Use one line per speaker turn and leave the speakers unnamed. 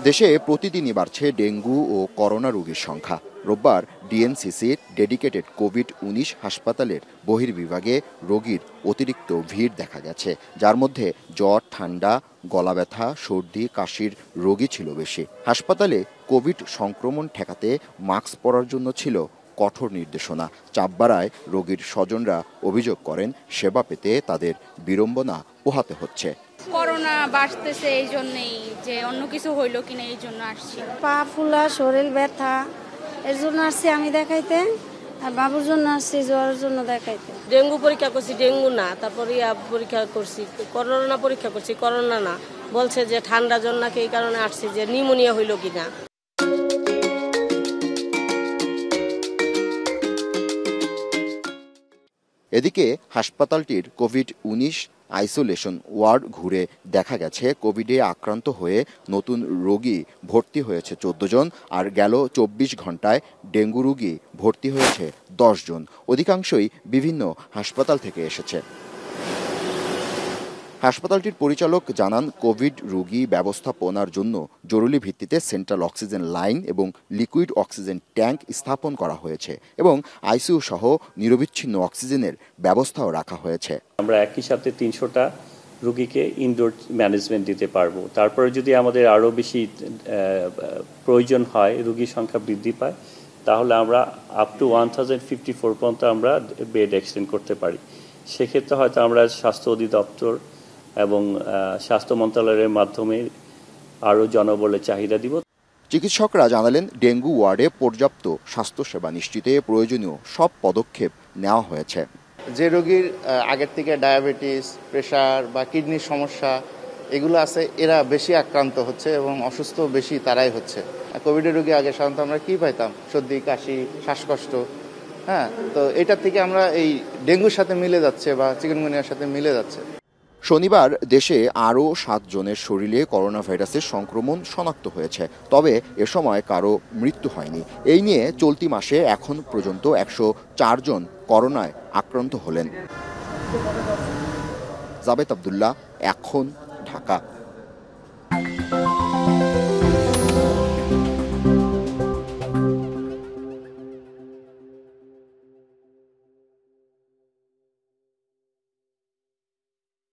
দেশে প্রতিদিনই বাড়ছে ডেঙ্গু ও করোনা রোগীর সংখ্যা। রোববার ডিএনসিসির ডেডিকেটেড কোভিড-19 হাসপাতালের বহির্বিভাগে রোগীর অতিরিক্ত ভিড় দেখা গেছে, যার মধ্যে জ্বর, ঠান্ডা, গলা ব্যথা, সর্দি, কাশির রোগী ছিল বেশি। হাসপাতালে কোভিড সংক্রমণ ঠেকাতে মাস্ক পরার জন্য ছিল কঠোর নির্দেশনা। চাপ বাড়ায় রোগীর স্বজনরা অভিযোগ করেন, সেবা পেতে তাদের বিড়ম্বনা পোহাতে হচ্ছে।
করোনা বাড়তেছে, এই জন্যই যে অন্য কিছু হইলো কিনা এই জন্য আসছি।
পা ফুলা, শরীর ব্যথা, এর জন্য আসছি আমি দেখাইতে, আর বাবুর জন্য আসছি জ্বরের জন্য দেখাইতে।
ডেঙ্গু পরীক্ষা করছি, ডেঙ্গু না, তারপরে পরীক্ষা করছি, করোনা পরীক্ষা করছি, করোনা না, বলছে যে ঠান্ডা জ্বর নাকি, এই কারণে আসছি যে নিউমোনিয়া হইলো কিনা।
এদিকে হাসপাতালটির কোভিড-19 আইসোলেশন ওয়ার্ড ঘুরে দেখা গেছে কোভিডে আক্রান্ত হয়ে নতুন রোগী ভর্তি হয়েছে 14 জন, আর গেল 24 ঘন্টায় ডেঙ্গু রোগী ভর্তি হয়েছে 10 জন। অধিকাংশই বিভিন্ন হাসপাতাল থেকে এসেছে। হাসপাতালটির পরিচালক জানান, কোভিড রোগী ব্যবস্থাপনার জন্য জরুরি ভিত্তিতে সেন্ট্রাল অক্সিজেন লাইন এবং লিকুইড অক্সিজেন ট্যাঙ্ক স্থাপন করা হয়েছে এবং আইসিইউ সহ নিরবিচ্ছিন্ন অক্সিজেনের ব্যবস্থাও রাখা হয়েছে।
আমরা একই সাথে 300টা রোগীকে ইনডোর ম্যানেজমেন্ট দিতে পারবো। তারপরে যদি আমাদের আরও বেশি প্রয়োজন হয়, রোগীর সংখ্যা বৃদ্ধি পায়, তাহলে আমরা আপ টু 1054 পর্যন্ত আমরা বেড এক্সটেন্ড করতে পারি। সেক্ষেত্রে হয়তো আমরা স্বাস্থ্য অধিদপ্তর এবং স্বাস্থ্য মন্ত্রণালয়ের মাধ্যমে আরও জনবলের চাহিদা দিব।
চিকিৎসকরা জানালেন, ডেঙ্গু ওয়ার্ডে পর্যাপ্ত স্বাস্থ্যসেবা নিশ্চিতে প্রয়োজনীয় সব পদক্ষেপ নেওয়া হয়েছে।
যে রোগীর আগের থেকে ডায়াবেটিস, প্রেশার বা কিডনির সমস্যা এগুলো আছে, এরা বেশি আক্রান্ত হচ্ছে এবং অসুস্থ বেশি তারাই হচ্ছে। কোভিডের রোগী আগে সাধারণত আমরা কী পাইতাম? সর্দি, কাশি, শ্বাসকষ্ট। তো এটার থেকে আমরা এই ডেঙ্গুর সাথে মিলে যাচ্ছে বা চিকুনগুনিয়ার সাথে মিলে যাচ্ছে।
শনিবার দেশে আরও 7 জনের শরীরে করোনা ভাইরাসের সংক্রমণ শনাক্ত হয়েছে, তবে এ সময় কারো মৃত্যু হয়নি। এই নিয়ে চলতি মাসে এখন পর্যন্ত 104 জন করোনায় আক্রান্ত হলেন। জাবেদ আবদুল্লাহ, এখন, ঢাকা।